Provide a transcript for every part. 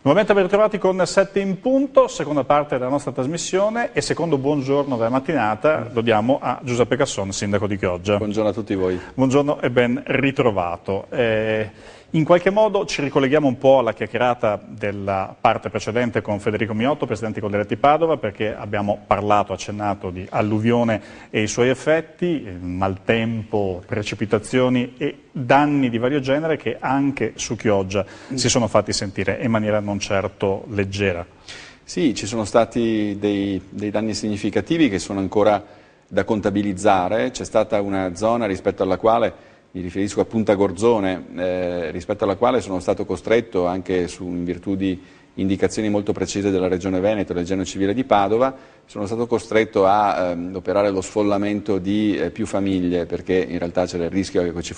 Nuovamente ben ritrovati con 7 in punto, seconda parte della nostra trasmissione e secondo buongiorno della mattinata lo diamo a Giuseppe Casson, sindaco di Chioggia. Buongiorno a tutti voi. Buongiorno e ben ritrovato. In qualche modo ci ricolleghiamo un po' alla chiacchierata della parte precedente con Federico Miotto, presidente di Coldiretti Padova, perché abbiamo parlato, accennato di alluvione e i suoi effetti, maltempo, precipitazioni e danni di vario genere che anche su Chioggia si sono fatti sentire in maniera non certo leggera. Sì, ci sono stati dei danni significativi che sono ancora da contabilizzare. C'è stata una zona rispetto alla quale, mi riferisco a Punta Gorzone, rispetto alla quale sono stato costretto, anche in virtù di indicazioni molto precise della Regione Veneto e della Genio Civile di Padova, sono stato costretto a operare lo sfollamento di più famiglie, perché in realtà c'era il rischio che ci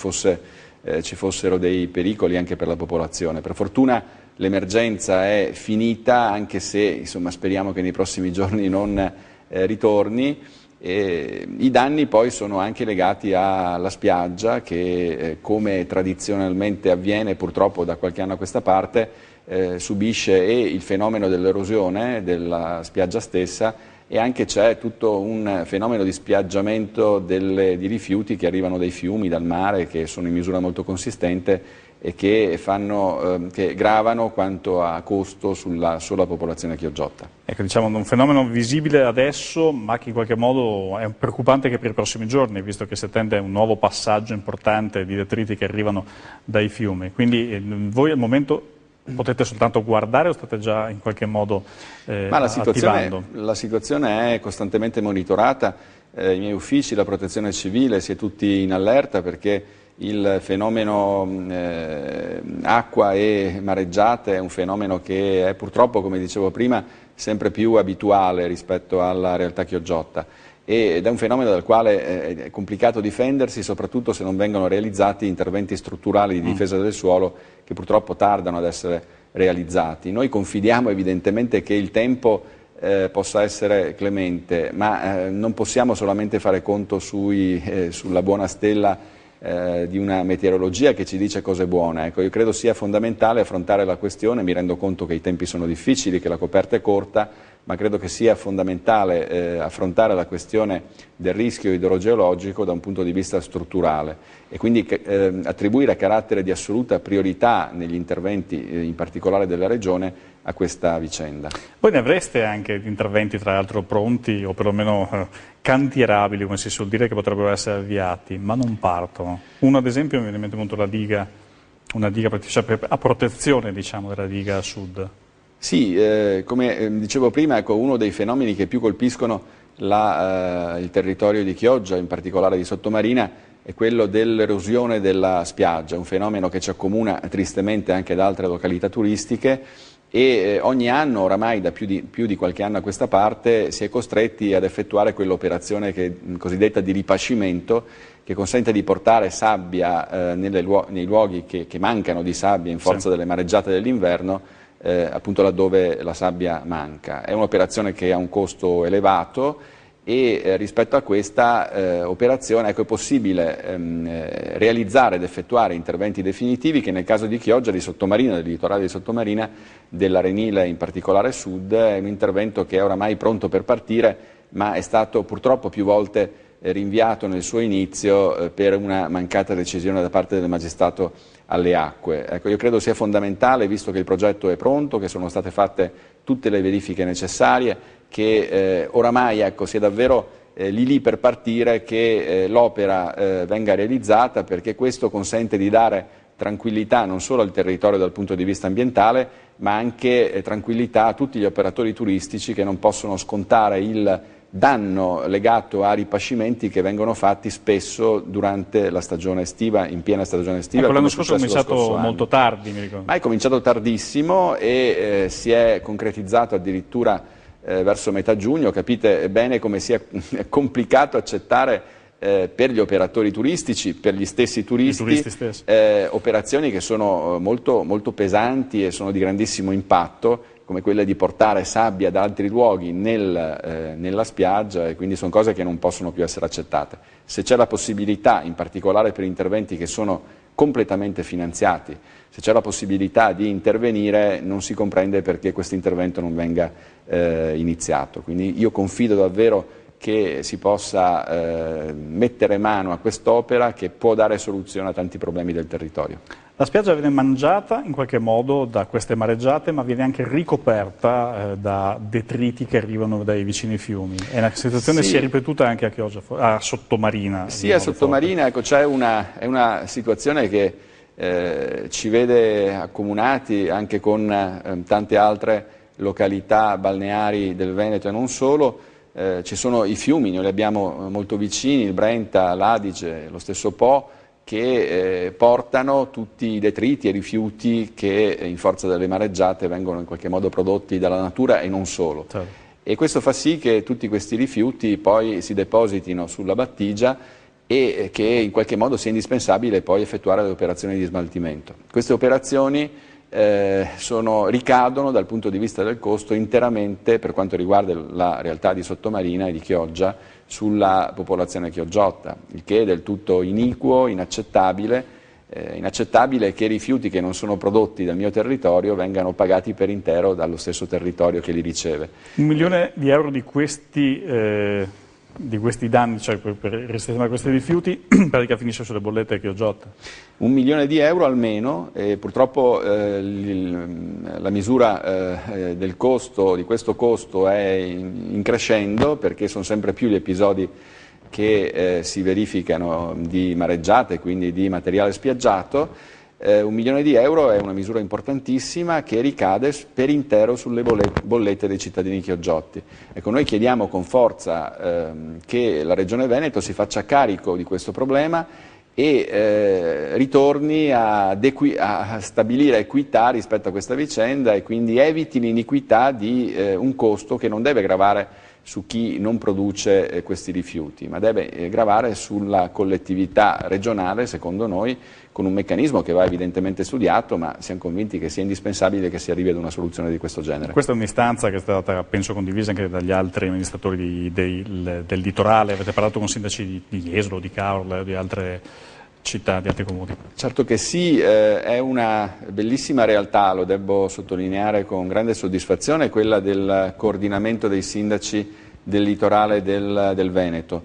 fossero dei pericoli anche per la popolazione. Per fortuna l'emergenza è finita, anche se insomma, speriamo che nei prossimi giorni non ritorni. I danni poi sono anche legati alla spiaggia che, come tradizionalmente avviene purtroppo da qualche anno a questa parte, subisce il fenomeno dell'erosione della spiaggia stessa e anche c'è tutto un fenomeno di spiaggiamento di rifiuti che arrivano dai fiumi, dal mare, che sono in misura molto consistente e che gravano quanto a costo sulla sola popolazione chioggiotta. Ecco, diciamo un fenomeno visibile adesso, ma che in qualche modo è preoccupante anche per i prossimi giorni, visto che si attende un nuovo passaggio importante di detriti che arrivano dai fiumi. Quindi voi al momento potete soltanto guardare o state già in qualche modo attivando? La situazione è costantemente monitorata, i miei uffici, la protezione civile, si è tutti in allerta perché il fenomeno acqua e mareggiate è un fenomeno che è purtroppo, come dicevo prima, sempre più abituale rispetto alla realtà chioggiotta ed è un fenomeno dal quale è complicato difendersi, soprattutto se non vengono realizzati interventi strutturali di difesa del suolo che purtroppo tardano ad essere realizzati. Noi confidiamo evidentemente che il tempo possa essere clemente, ma non possiamo solamente fare conto sulla buona stella di una meteorologia che ci dice cose buone. Ecco, io credo sia fondamentale affrontare la questione, mi rendo conto che i tempi sono difficili, che la coperta è corta, ma credo che sia fondamentale affrontare la questione del rischio idrogeologico da un punto di vista strutturale e quindi attribuire carattere di assoluta priorità negli interventi, in particolare della Regione, a questa vicenda. Voi ne avreste anche interventi tra l'altro pronti o perlomeno cantierabili, come si suol dire, che potrebbero essere avviati, ma non partono. Uno ad esempio mi viene in mente molto la diga, una diga a protezione diciamo, della diga a sud. Sì, come dicevo prima, ecco, uno dei fenomeni che più colpiscono il territorio di Chioggia, in particolare di Sottomarina, è quello dell'erosione della spiaggia, un fenomeno che ci accomuna tristemente anche ad altre località turistiche e ogni anno, oramai da più di qualche anno a questa parte, si è costretti ad effettuare quell'operazione cosiddetta di ripascimento, che consente di portare sabbia nei luoghi che mancano di sabbia in forza delle mareggiate dell'inverno, appunto laddove la sabbia manca. È un'operazione che ha un costo elevato e rispetto a questa operazione è possibile realizzare ed effettuare interventi definitivi che nel caso di Chioggia, di Sottomarina, del litorale di Sottomarina, dell'Arenile in particolare sud, è un intervento che è oramai pronto per partire, ma è stato purtroppo più volte rinviato nel suo inizio per una mancata decisione da parte del Magistrato alle acque. Ecco, io credo sia fondamentale, visto che il progetto è pronto, che sono state fatte tutte le verifiche necessarie, che oramai sia davvero lì per partire, che l'opera venga realizzata, perché questo consente di dare tranquillità non solo al territorio dal punto di vista ambientale, ma anche tranquillità a tutti gli operatori turistici che non possono scontare il danno legato a ripascimenti che vengono fatti spesso durante la stagione estiva, in piena stagione estiva. Ecco, l'anno scorso è cominciato molto tardi, mi ricordo. Ma è cominciato tardissimo e si è concretizzato addirittura verso metà giugno. Capite bene come sia complicato accettare per gli operatori turistici, per gli stessi turisti operazioni che sono molto, molto pesanti e sono di grandissimo impatto come quelle di portare sabbia da altri luoghi nella spiaggia, e quindi sono cose che non possono più essere accettate. Se c'è la possibilità, in particolare per interventi che sono completamente finanziati, se c'è la possibilità di intervenire, non si comprende perché questo intervento non venga iniziato. Quindi io confido davvero che si possa mettere mano a quest'opera che può dare soluzione a tanti problemi del territorio. La spiaggia viene mangiata in qualche modo da queste mareggiate, ma viene anche ricoperta da detriti che arrivano dai vicini fiumi. E la situazione si è ripetuta anche a Chioggia, a Sottomarina. Sì, a Sottomarina, ecco, è una situazione che ci vede accomunati anche con tante altre località balneari del Veneto e non solo. Ci sono i fiumi, noi li abbiamo molto vicini, il Brenta, l'Adige, lo stesso Po, che portano tutti i detriti e rifiuti che in forza delle mareggiate vengono in qualche modo prodotti dalla natura e non solo. Certo. E questo fa sì che tutti questi rifiuti poi si depositino sulla battigia e che in qualche modo sia indispensabile poi effettuare le operazioni di smaltimento. Queste operazioni ricadono dal punto di vista del costo interamente, per quanto riguarda la realtà di Sottomarina e di Chioggia, sulla popolazione chioggiotta, il che è del tutto iniquo, inaccettabile che rifiuti che non sono prodotti dal mio territorio vengano pagati per intero dallo stesso territorio che li riceve. 1 milione di euro di questi danni, cioè per risistemare questi rifiuti, pratica finisce sulle bollette chioggiotte. 1 milione di euro almeno, e purtroppo la misura del costo, di questo costo è in crescendo, perché sono sempre più gli episodi che si verificano di mareggiate, quindi di materiale spiaggiato. 1 milione di euro è una misura importantissima che ricade per intero sulle bollette dei cittadini chioggiotti. Ecco, noi chiediamo con forza che la Regione Veneto si faccia carico di questo problema e ritorni a stabilire equità rispetto a questa vicenda e quindi eviti l'iniquità di un costo che non deve gravare su chi non produce questi rifiuti, ma deve gravare sulla collettività regionale, secondo noi, con un meccanismo che va evidentemente studiato, ma siamo convinti che sia indispensabile che si arrivi ad una soluzione di questo genere. Questa è un'istanza che è stata, penso, condivisa anche dagli altri amministratori del litorale. Avete parlato con sindaci di Jesolo, di Caorle, di altre città, di altri comuni? Certo che sì, è una bellissima realtà, lo devo sottolineare con grande soddisfazione, quella del coordinamento dei sindaci del litorale del Veneto.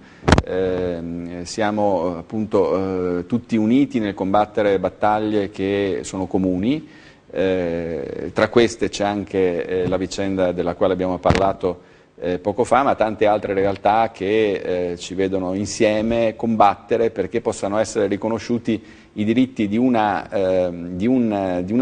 Siamo appunto tutti uniti nel combattere battaglie che sono comuni, tra queste c'è anche la vicenda della quale abbiamo parlato poco fa, ma tante altre realtà che ci vedono insieme combattere perché possano essere riconosciuti i diritti di una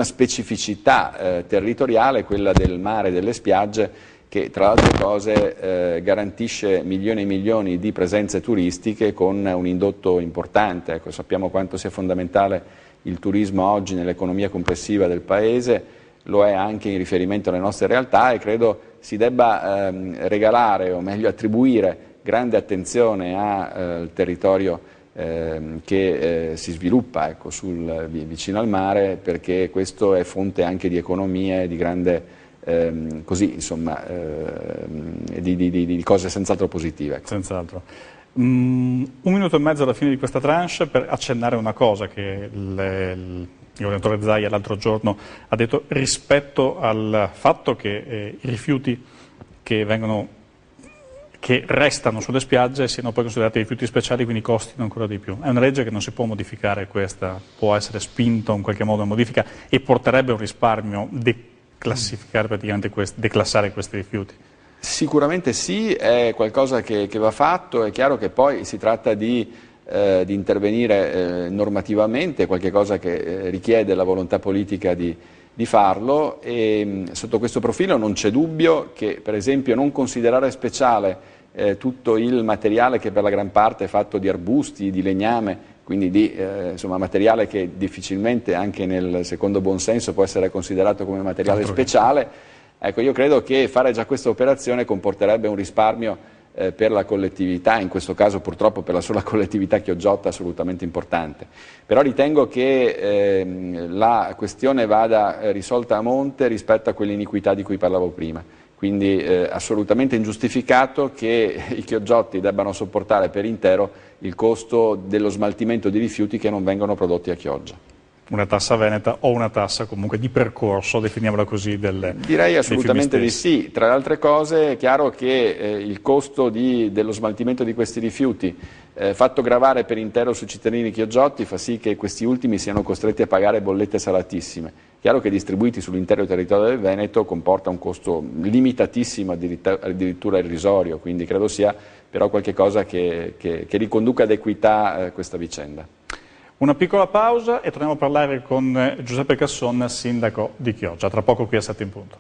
specificità territoriale, quella del mare e delle spiagge, che tra le altre cose garantisce milioni e milioni di presenze turistiche con un indotto importante. Ecco, sappiamo quanto sia fondamentale il turismo oggi nell'economia complessiva del Paese, lo è anche in riferimento alle nostre realtà, e credo si debba regalare, o meglio attribuire, grande attenzione al territorio che si sviluppa, ecco, vicino al mare, perché questo è fonte anche di economie, di grande di cose senz'altro positive. Ecco. Senz'altro. 1 minuto e mezzo alla fine di questa tranche per accennare una cosa che il governatore Zaia l'altro giorno ha detto rispetto al fatto che i rifiuti che restano sulle spiagge siano poi considerati rifiuti speciali, quindi costino ancora di più. È una legge che non si può modificare questa, può essere spinto in qualche modo a modifica e porterebbe un risparmio classificare praticamente declassare questi rifiuti? Sicuramente sì, è qualcosa che va fatto, è chiaro che poi si tratta di intervenire normativamente, qualche cosa che richiede la volontà politica di farlo, e sotto questo profilo non c'è dubbio che per esempio non considerare speciale tutto il materiale che per la gran parte è fatto di arbusti, di legname, quindi di materiale che difficilmente anche nel secondo buonsenso può essere considerato come materiale speciale. Ecco, io credo che fare già questa operazione comporterebbe un risparmio per la collettività, in questo caso purtroppo per la sola collettività chioggiota, assolutamente importante. Però ritengo che la questione vada risolta a monte rispetto a quell'iniquità di cui parlavo prima. Quindi assolutamente ingiustificato che i chiogiotti debbano sopportare per intero il costo dello smaltimento di rifiuti che non vengono prodotti a Chioggia. Una tassa veneta o una tassa comunque di percorso, definiamola così, Direi assolutamente di sì. Tra le altre cose è chiaro che il costo dello smaltimento di questi rifiuti fatto gravare per intero sui cittadini chiogiotti fa sì che questi ultimi siano costretti a pagare bollette salatissime. Chiaro che distribuiti sull'intero territorio del Veneto comporta un costo limitatissimo, addirittura irrisorio, quindi credo sia però qualche cosa che riconduca ad equità questa vicenda. Una piccola pausa e torniamo a parlare con Giuseppe Casson, sindaco di Chioggia. Tra poco qui a 7 in punto.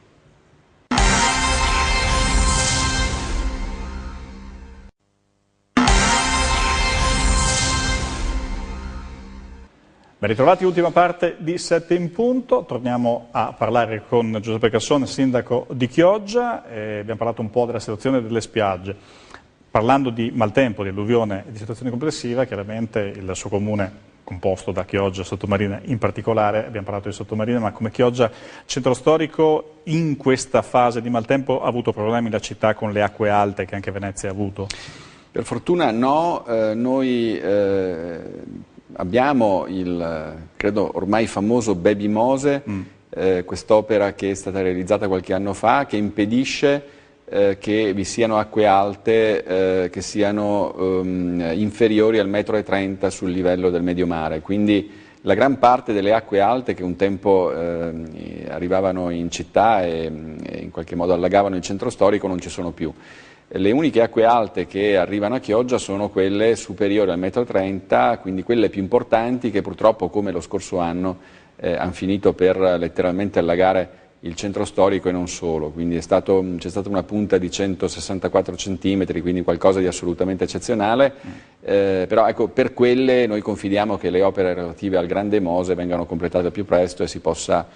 Ben ritrovati, ultima parte di 7 in punto. Torniamo a parlare con Giuseppe Casson, sindaco di Chioggia. Abbiamo parlato un po' della situazione delle spiagge. Parlando di maltempo, di alluvione e di situazione complessiva, chiaramente il suo comune, composto da Chioggia e Sottomarina in particolare, abbiamo parlato di Sottomarina, ma come Chioggia centro storico in questa fase di maltempo ha avuto problemi la città con le acque alte che anche Venezia ha avuto? Per fortuna no, noi abbiamo il credo ormai famoso Baby Mose, quest'opera che è stata realizzata qualche anno fa, che impedisce che vi siano acque alte che siano inferiori al 1,30 m sul livello del medio mare, quindi la gran parte delle acque alte che un tempo arrivavano in città e in qualche modo allagavano il centro storico non ci sono più. Le uniche acque alte che arrivano a Chioggia sono quelle superiori al 1,30 m, quindi quelle più importanti che purtroppo come lo scorso anno hanno finito per letteralmente allagare il centro storico e non solo, quindi c'è stata una punta di 164 cm, quindi qualcosa di assolutamente eccezionale, però ecco, per quelle noi confidiamo che le opere relative al Grande Mose vengano completate più presto e si possa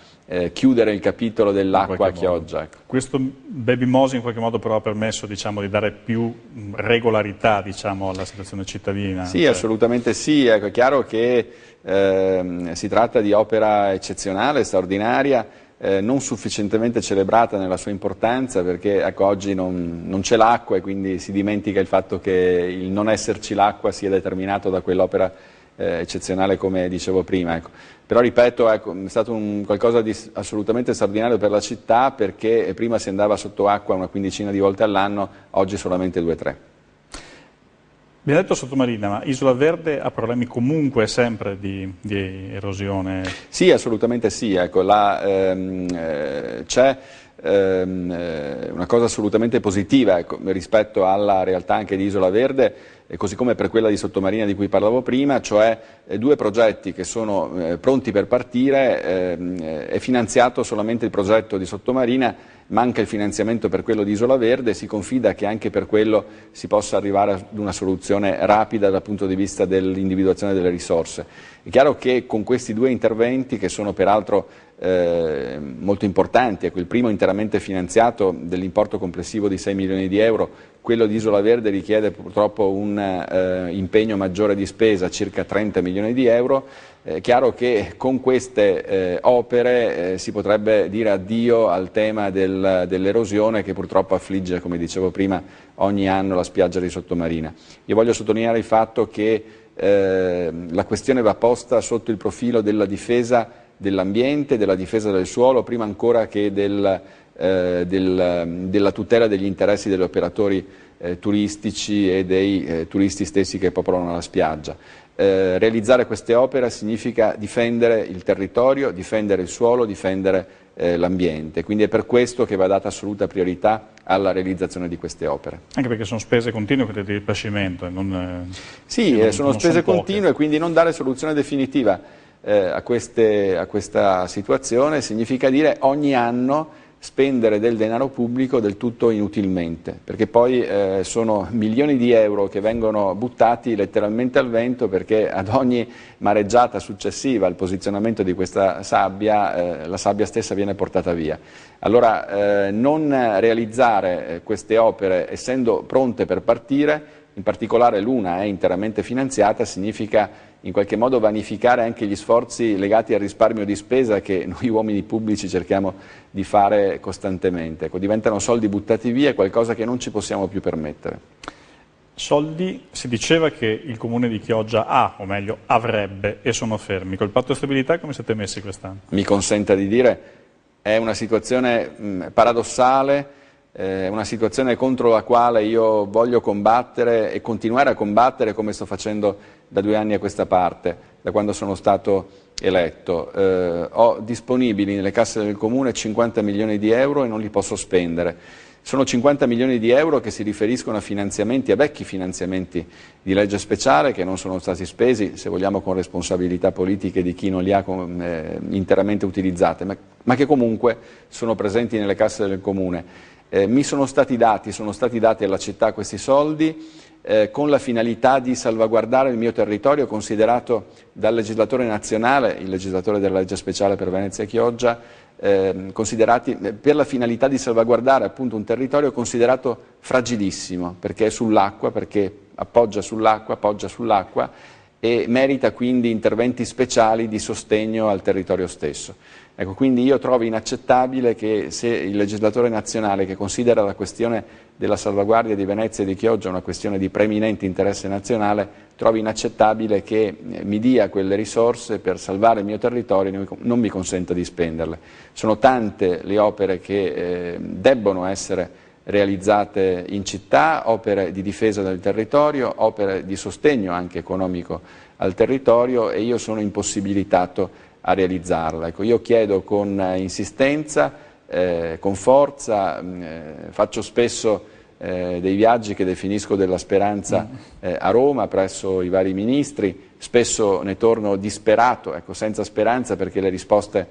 chiudere il capitolo dell'acqua a Chioggia. Ecco. Questo Baby Mose in qualche modo però ha permesso di dare più regolarità alla situazione cittadina? Sì, assolutamente sì, ecco, è chiaro che si tratta di opera eccezionale, straordinaria, non sufficientemente celebrata nella sua importanza perché ecco, oggi non c'è l'acqua e quindi si dimentica il fatto che il non esserci l'acqua sia determinato da quell'opera eccezionale come dicevo prima. Ecco. Però ripeto, ecco, è stato qualcosa di assolutamente straordinario per la città perché prima si andava sotto acqua una quindicina di volte all'anno, oggi solamente 2-3. Abbiamo detto Sottomarina, ma Isola Verde ha problemi comunque sempre di erosione? Sì, assolutamente sì. Ecco, c'è una cosa assolutamente positiva ecco, rispetto alla realtà anche di Isola Verde, così come per quella di Sottomarina di cui parlavo prima, cioè due progetti che sono pronti per partire, è finanziato solamente il progetto di Sottomarina, manca il finanziamento per quello di Isola Verde, si confida che anche per quello si possa arrivare ad una soluzione rapida dal punto di vista dell'individuazione delle risorse. È chiaro che con questi due interventi, che sono peraltro molto importanti, ecco, il primo interamente finanziato dell'importo complessivo di 6 milioni di euro, quello di Isola Verde richiede purtroppo un impegno maggiore di spesa, circa 30 milioni di euro. È chiaro che con queste opere si potrebbe dire addio al tema dell'erosione che purtroppo affligge, come dicevo prima, ogni anno la spiaggia di Sottomarina. Io voglio sottolineare il fatto che la questione va posta sotto il profilo della difesa dell'ambiente, della difesa del suolo, prima ancora che della tutela degli interessi degli operatori turistici e dei turisti stessi che popolano la spiaggia. Realizzare queste opere significa difendere il territorio, difendere il suolo, difendere l'ambiente, quindi è per questo che va data assoluta priorità alla realizzazione di queste opere. Anche perché sono spese continue quelle di ripascimento. Sì, sono spese continue, quindi non dare soluzione definitiva a questa situazione significa dire ogni anno spendere del denaro pubblico del tutto inutilmente, perché poi sono milioni di euro che vengono buttati letteralmente al vento, perché ad ogni mareggiata successiva al posizionamento di questa sabbia, la sabbia stessa viene portata via. Allora non realizzare queste opere essendo pronte per partire, in particolare l'una è interamente finanziata, significa in qualche modo vanificare anche gli sforzi legati al risparmio di spesa che noi uomini pubblici cerchiamo di fare costantemente. Ecco, diventano soldi buttati via, qualcosa che non ci possiamo più permettere. Soldi, si diceva che il Comune di Chioggia ha, o meglio avrebbe, e sono fermi. Col patto di stabilità come siete messi quest'anno? Mi consenta di dire, è una situazione paradossale, una situazione contro la quale io voglio combattere e continuare a combattere come sto facendo da 2 anni a questa parte, da quando sono stato eletto. Ho disponibili nelle casse del Comune 50 milioni di euro e non li posso spendere. Sono 50 milioni di euro che si riferiscono a finanziamenti, a vecchi finanziamenti di legge speciale che non sono stati spesi, se vogliamo con responsabilità politiche di chi non li ha interamente utilizzate, ma che comunque sono presenti nelle casse del Comune. Mi sono stati dati alla città questi soldi con la finalità di salvaguardare il mio territorio considerato dal legislatore nazionale, il legislatore della legge speciale per Venezia e Chioggia, considerati per la finalità di salvaguardare appunto un territorio considerato fragilissimo, perché è sull'acqua, perché appoggia sull'acqua e merita quindi interventi speciali di sostegno al territorio stesso. Ecco, quindi io trovo inaccettabile che se il legislatore nazionale, che considera la questione della salvaguardia di Venezia e di Chioggia una questione di preminente interesse nazionale, trovi inaccettabile che mi dia quelle risorse per salvare il mio territorio e non mi consenta di spenderle. Sono tante le opere che debbono essere realizzate in città, opere di difesa del territorio, opere di sostegno anche economico al territorio, e io sono impossibilitato a realizzarla. Ecco, io chiedo con insistenza, con forza, faccio spesso dei viaggi che definisco della speranza a Roma presso i vari ministri, spesso ne torno disperato, ecco, senza speranza, perché le risposte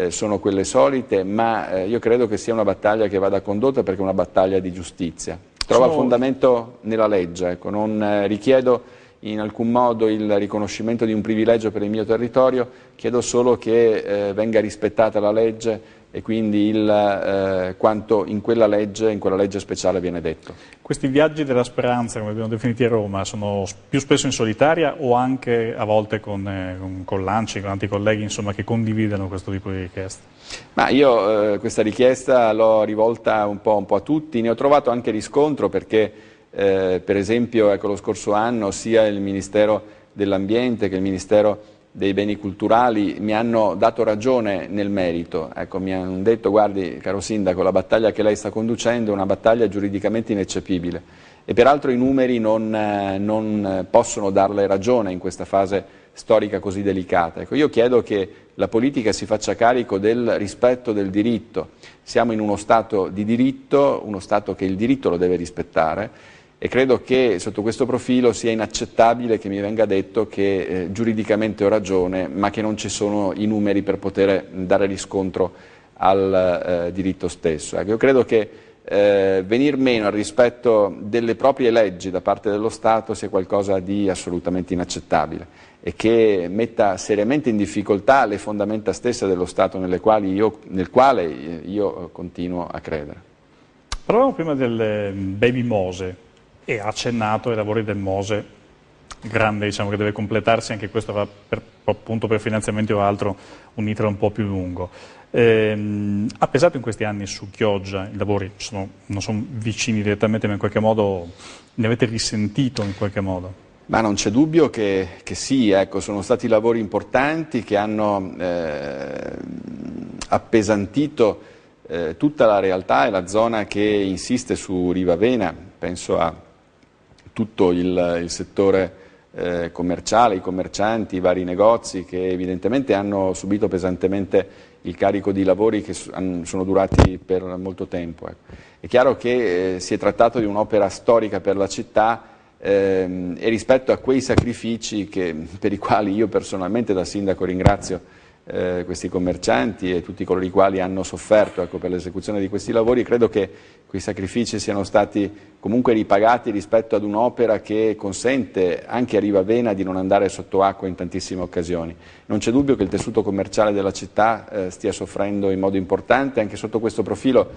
sono quelle solite, ma io credo che sia una battaglia che vada condotta, perché è una battaglia di giustizia. Trova fondamento nella legge, ecco, non richiedo in alcun modo il riconoscimento di un privilegio per il mio territorio, chiedo solo che venga rispettata la legge e quindi quanto in quella legge speciale viene detto. Questi viaggi della speranza, come abbiamo definiti a Roma, sono più spesso in solitaria o anche a volte con Lanci, con altri colleghi, insomma, che condividono questo tipo di richieste? Ma io questa richiesta l'ho rivolta un po' a tutti, ne ho trovato anche riscontro, perché per esempio, ecco, lo scorso anno sia il Ministero dell'Ambiente che il Ministero dei Beni Culturali mi hanno dato ragione nel merito. Ecco, mi hanno detto: guardi, caro Sindaco, la battaglia che lei sta conducendo è una battaglia giuridicamente ineccepibile, e peraltro i numeri non possono darle ragione in questa fase storica così delicata. Ecco, io chiedo che la politica si faccia carico del rispetto del diritto. Siamo in uno Stato di diritto, uno Stato che il diritto lo deve rispettare, e credo che sotto questo profilo sia inaccettabile che mi venga detto che giuridicamente ho ragione, ma che non ci sono i numeri per poter dare riscontro al diritto stesso. Ecco, io credo che venir meno al rispetto delle proprie leggi da parte dello Stato sia qualcosa di assolutamente inaccettabile e che metta seriamente in difficoltà le fondamenta stesse dello Stato nel quale io continuo a credere. Parlavamo prima del Baby Mose e ha accennato ai lavori del Mose grande, diciamo, che deve completarsi, anche questo va appunto per finanziamenti o altro un iter un po' più lungo. Ha pesato in questi anni su Chioggia? I lavori non sono vicini direttamente, ma in qualche modo ne avete risentito in qualche modo? Ma non c'è dubbio che sì, ecco, sono stati lavori importanti che hanno appesantito tutta la realtà e la zona che insiste su Rivavena. Penso a tutto il settore commerciale, i commercianti, i vari negozi che evidentemente hanno subito pesantemente il carico di lavori che sono durati per molto tempo. Ecco. È chiaro che si è trattato di un'opera storica per la città e rispetto a quei sacrifici per i quali io personalmente da sindaco ringrazio questi commercianti e tutti coloro i quali hanno sofferto, ecco, per l'esecuzione di questi lavori. Credo che quei sacrifici siano stati comunque ripagati rispetto ad un'opera che consente anche a Rivavena di non andare sotto acqua in tantissime occasioni. Non c'è dubbio che il tessuto commerciale della città stia soffrendo in modo importante. Anche sotto questo profilo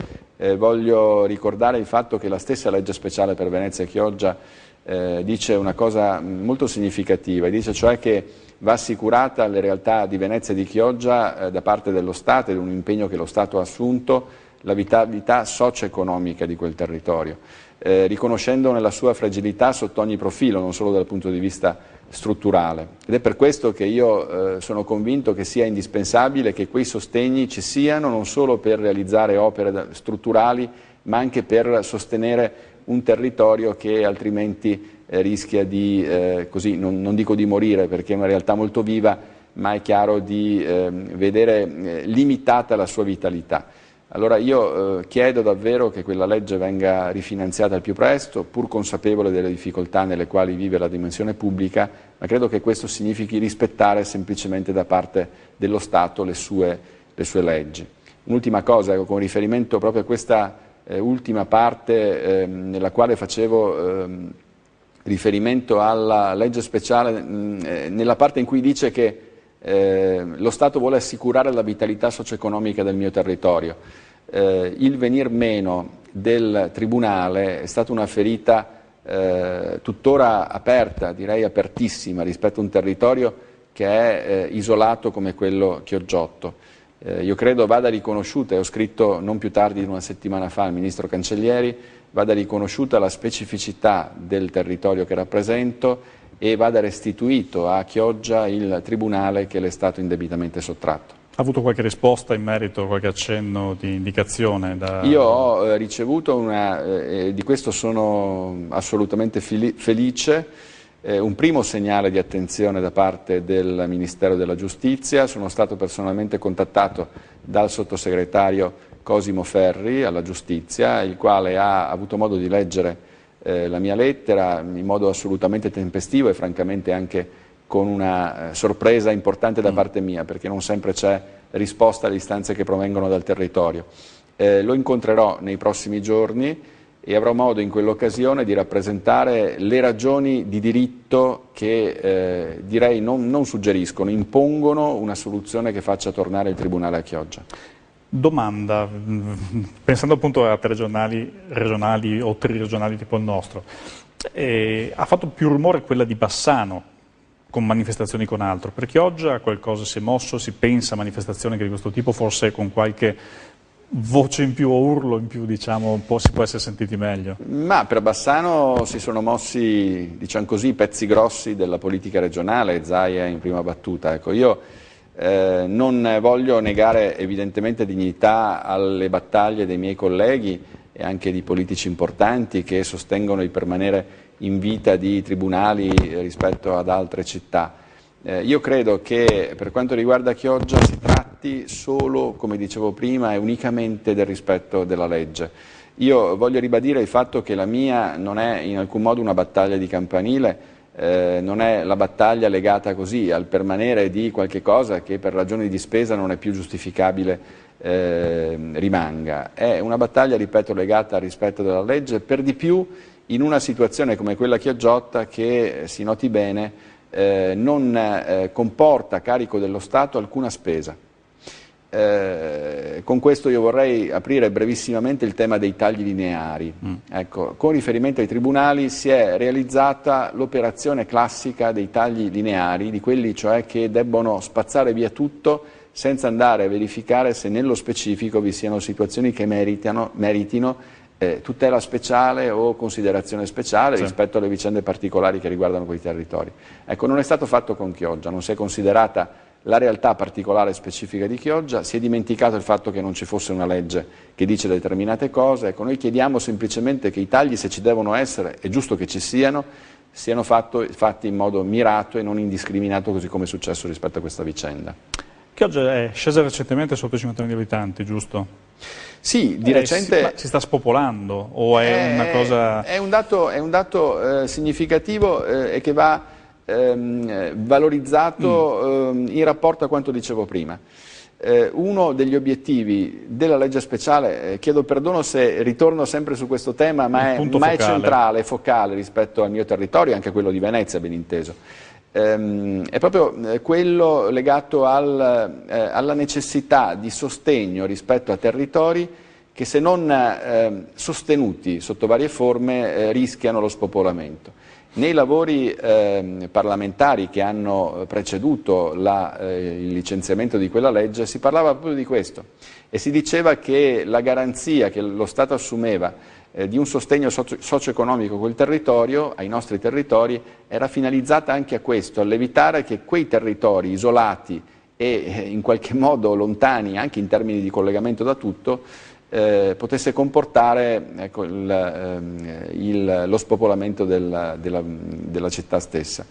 voglio ricordare il fatto che la stessa legge speciale per Venezia e Chioggia dice una cosa molto significativa, dice cioè che va assicurata alle realtà di Venezia e di Chioggia da parte dello Stato, ed è un impegno che lo Stato ha assunto, la vitalità socio-economica di quel territorio, riconoscendone la sua fragilità sotto ogni profilo, non solo dal punto di vista strutturale. Ed è per questo che io sono convinto che sia indispensabile che quei sostegni ci siano, non solo per realizzare opere strutturali, ma anche per sostenere un territorio che altrimenti rischia di, così, non dico di morire perché è una realtà molto viva, ma è chiaro di vedere limitata la sua vitalità. Allora io chiedo davvero che quella legge venga rifinanziata al più presto, pur consapevole delle difficoltà nelle quali vive la dimensione pubblica, ma credo che questo significhi rispettare semplicemente da parte dello Stato le sue leggi. Un'ultima cosa, con riferimento proprio a questa ultima parte nella quale facevo riferimento alla legge speciale, nella parte in cui dice che lo Stato vuole assicurare la vitalità socio-economica del mio territorio. Il venir meno del Tribunale è stata una ferita tuttora aperta, direi apertissima, rispetto a un territorio che è isolato come quello chioggiotto. Io credo vada riconosciuta, e ho scritto non più tardi di una settimana fa al Ministro Cancellieri, vada riconosciuta la specificità del territorio che rappresento e vada restituito a Chioggia il Tribunale che le è stato indebitamente sottratto. Ha avuto qualche risposta in merito, qualche accenno di indicazione? Io ho ricevuto di questo sono assolutamente felice, un primo segnale di attenzione da parte del Ministero della Giustizia. Sono stato personalmente contattato dal sottosegretario Cosimo Ferri alla Giustizia, il quale ha avuto modo di leggere la mia lettera in modo assolutamente tempestivo e francamente anche con una sorpresa importante da parte mia, perché non sempre c'è risposta alle istanze che provengono dal territorio. Lo incontrerò nei prossimi giorni e avrò modo in quell'occasione di rappresentare le ragioni di diritto che direi non suggeriscono, impongono una soluzione che faccia tornare il Tribunale a Chioggia. Domanda, pensando appunto a telegiornali regionali o triregionali tipo il nostro, ha fatto più rumore quella di Bassano con manifestazioni con altro, per Chioggia qualcosa si è mosso, si pensa a manifestazioni di questo tipo, forse con qualche voce in più o urlo in più, diciamo, si può essere sentiti meglio? Ma per Bassano si sono mossi, diciamo così, i pezzi grossi della politica regionale, Zaia in prima battuta. Ecco, io non voglio negare evidentemente dignità alle battaglie dei miei colleghi e anche di politici importanti che sostengono il permanere in vita di tribunali rispetto ad altre città. Io credo che per quanto riguarda Chioggia si tratti solo, come dicevo prima, e unicamente del rispetto della legge. Io voglio ribadire il fatto che la mia non è in alcun modo una battaglia di campanile, non è la battaglia legata così al permanere di qualche cosa che per ragioni di spesa non è più giustificabile rimanga. È una battaglia, ripeto, legata al rispetto della legge, per di più in una situazione come quella chioggiota che, si noti bene, non comporta a carico dello Stato alcuna spesa. Con questo io vorrei aprire brevissimamente il tema dei tagli lineari. Ecco, con riferimento ai tribunali si è realizzata l'operazione classica dei tagli lineari, di quelli cioè che debbono spazzare via tutto senza andare a verificare se nello specifico vi siano situazioni che meritino tutela speciale o considerazione speciale rispetto alle vicende particolari che riguardano quei territori. Ecco, non è stato fatto con Chioggia, non si è considerata la realtà particolare e specifica di Chioggia, si è dimenticato il fatto che non ci fosse una legge che dice determinate cose. Ecco, noi chiediamo semplicemente che i tagli, se ci devono essere, è giusto che ci siano fatti in modo mirato e non indiscriminato, così come è successo rispetto a questa vicenda. Chioggia è scesa recentemente sotto i 50.000 abitanti, giusto? Sì, di recente... Si sta spopolando o è una cosa... È un dato significativo e che va valorizzato in rapporto a quanto dicevo prima. Uno degli obiettivi della legge speciale, chiedo perdono se ritorno sempre su questo tema, ma è centrale, focale rispetto al mio territorio, anche quello di Venezia, ben inteso. È proprio quello legato alla necessità di sostegno rispetto a territori che, se non sostenuti sotto varie forme, rischiano lo spopolamento. Nei lavori parlamentari che hanno preceduto il licenziamento di quella legge si parlava proprio di questo e si diceva che la garanzia che lo Stato assumeva di un sostegno socio-economico a quel territorio, ai nostri territori, era finalizzata anche a questo, all'evitare che quei territori isolati e in qualche modo lontani anche in termini di collegamento da tutto potesse comportare, ecco, lo spopolamento della città stessa.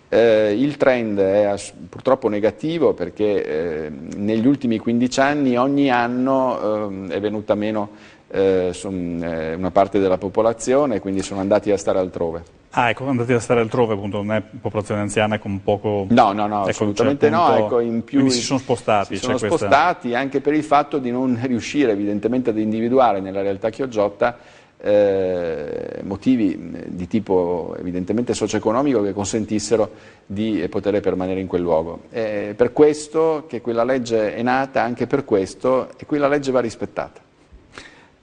Il trend è purtroppo negativo perché negli ultimi 15 anni ogni anno è venuta meno una parte della popolazione, quindi sono andati a stare altrove. Ah, ecco, andati a stare altrove, appunto, non è popolazione anziana con poco... No, assolutamente no, ecco, in più quindi si sono spostati. Si sono spostati anche per il fatto di non riuscire evidentemente ad individuare nella realtà chioggiota motivi di tipo evidentemente socio-economico che consentissero di poter permanere in quel luogo. È per questo che quella legge è nata, anche per questo, e quella legge va rispettata.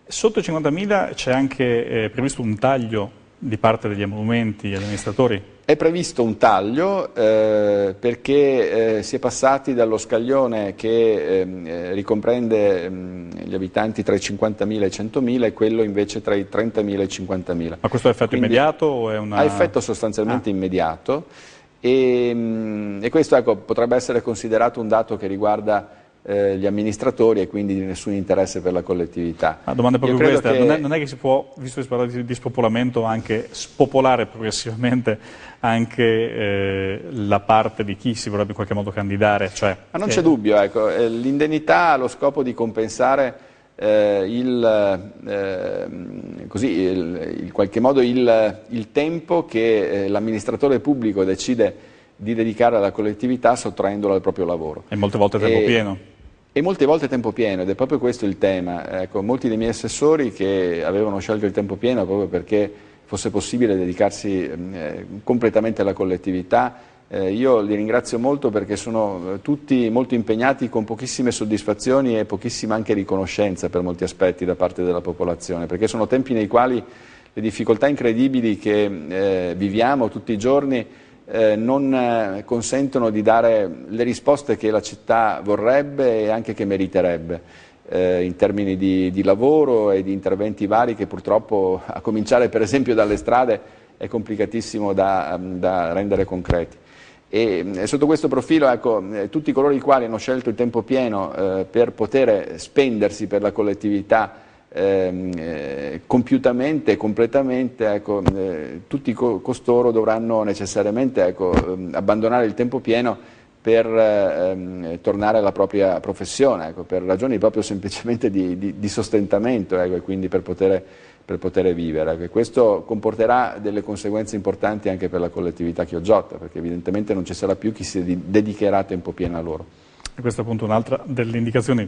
Sotto i 50.000 c'è anche previsto un taglio di parte degli emolumenti agli amministratori? È previsto un taglio perché si è passati dallo scaglione che ricomprende gli abitanti tra i 50.000 e i 100.000 e quello invece tra i 30.000 e i 50.000. Ma questo è effetto immediato o è una... Ha effetto sostanzialmente immediato e questo, ecco, potrebbe essere considerato un dato che riguarda gli amministratori e quindi di nessun interesse per la collettività. La domanda è proprio questa, non è che si può, visto che si parla di spopolamento, anche spopolare progressivamente anche la parte di chi si vorrebbe in qualche modo candidare? Cioè, ma non c'è dubbio, ecco, l'indennità ha lo scopo di compensare in qualche modo il tempo che l'amministratore pubblico decide di dedicare alla collettività sottraendolo al proprio lavoro. E molte volte tempo pieno. E molte volte tempo pieno, ed è proprio questo il tema. Ecco, molti dei miei assessori che avevano scelto il tempo pieno proprio perché fosse possibile dedicarsi completamente alla collettività, io li ringrazio molto perché sono tutti molto impegnati con pochissime soddisfazioni e pochissima anche riconoscenza per molti aspetti da parte della popolazione, perché sono tempi nei quali le difficoltà incredibili che viviamo tutti i giorni non consentono di dare le risposte che la città vorrebbe e anche che meriterebbe in termini di lavoro e di interventi vari che purtroppo, a cominciare per esempio dalle strade, è complicatissimo da rendere concreti. E sotto questo profilo, ecco, tutti coloro i quali hanno scelto il tempo pieno per poter spendersi per la collettività compiutamente e completamente, ecco, tutti costoro dovranno necessariamente, ecco, abbandonare il tempo pieno per tornare alla propria professione, ecco, per ragioni proprio semplicemente di sostentamento, ecco, e quindi per poter vivere. Ecco. Questo comporterà delle conseguenze importanti anche per la collettività chioggiota, perché evidentemente non ci sarà più chi si dedicherà tempo pieno a loro. E questa è appunto un'altra delle indicazioni,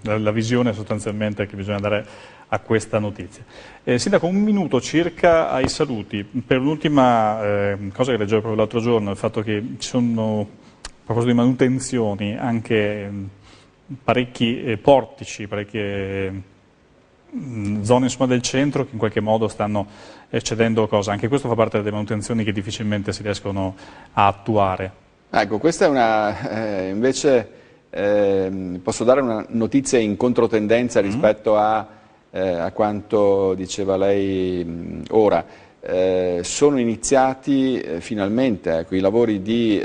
la visione sostanzialmente che bisogna dare a questa notizia. Sindaco, un minuto circa ai saluti. Per l'ultima cosa che leggevo proprio l'altro giorno, il fatto che ci sono, a proposito di manutenzioni, anche parecchi portici, parecchie zone insomma, del centro che in qualche modo stanno cedendo cosa. Anche questo fa parte delle manutenzioni che difficilmente si riescono a attuare. Ecco, questa è una, invece posso dare una notizia in controtendenza rispetto a quanto diceva lei ora. Sono iniziati finalmente i lavori di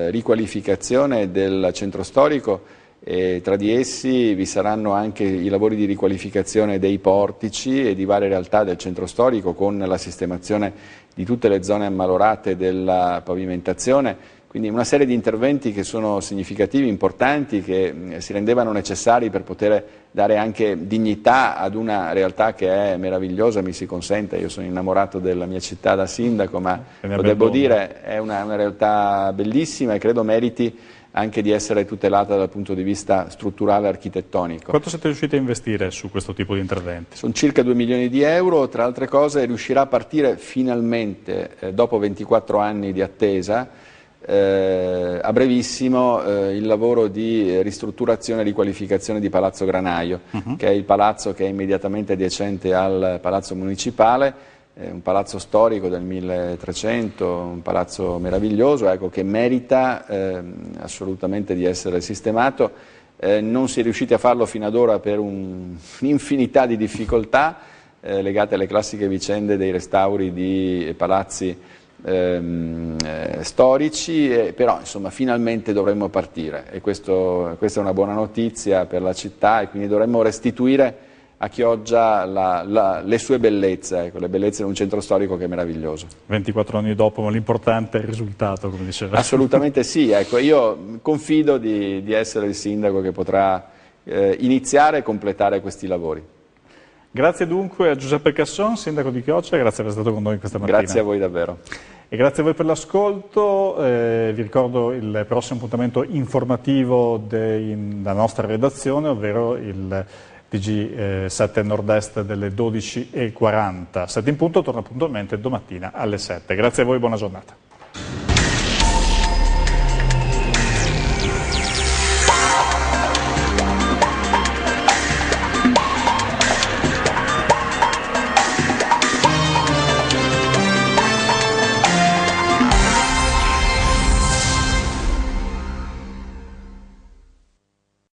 riqualificazione del centro storico e tra di essi vi saranno anche i lavori di riqualificazione dei portici e di varie realtà del centro storico con la sistemazione di tutte le zone ammalorate della pavimentazione Quindi una serie di interventi che sono significativi, importanti, che si rendevano necessari per poter dare anche dignità ad una realtà che è meravigliosa, mi si consente, io sono innamorato della mia città da sindaco, ma lo devo dire, è una realtà bellissima e credo meriti anche di essere tutelata dal punto di vista strutturale e architettonico. Quanto siete riusciti a investire su questo tipo di interventi? Sono circa 2 milioni di euro, tra altre cose riuscirà a partire finalmente, dopo 24 anni di attesa, a brevissimo il lavoro di ristrutturazione e riqualificazione di Palazzo Granaio, che è il palazzo che è immediatamente adiacente al Palazzo Municipale, un palazzo storico del 1300, un palazzo meraviglioso, ecco, che merita assolutamente di essere sistemato. Non si è riusciti a farlo fino ad ora per un'infinità di difficoltà legate alle classiche vicende dei restauri di palazzi storici, però insomma finalmente dovremmo partire e questa è una buona notizia per la città e quindi dovremmo restituire a Chioggia le sue bellezze, ecco, le bellezze di un centro storico che è meraviglioso. 24 anni dopo, ma l'importante è il risultato, come diceva. Assolutamente sì, ecco, io confido di essere il sindaco che potrà iniziare e completare questi lavori. Grazie dunque a Giuseppe Casson, sindaco di Chioggia, grazie per essere stato con noi questa mattina. Grazie a voi davvero. E grazie a voi per l'ascolto, vi ricordo il prossimo appuntamento informativo della nostra redazione, ovvero il TG7 Nord-Est delle 12:40. 7 in punto, torna puntualmente domattina alle 7. Grazie a voi, buona giornata.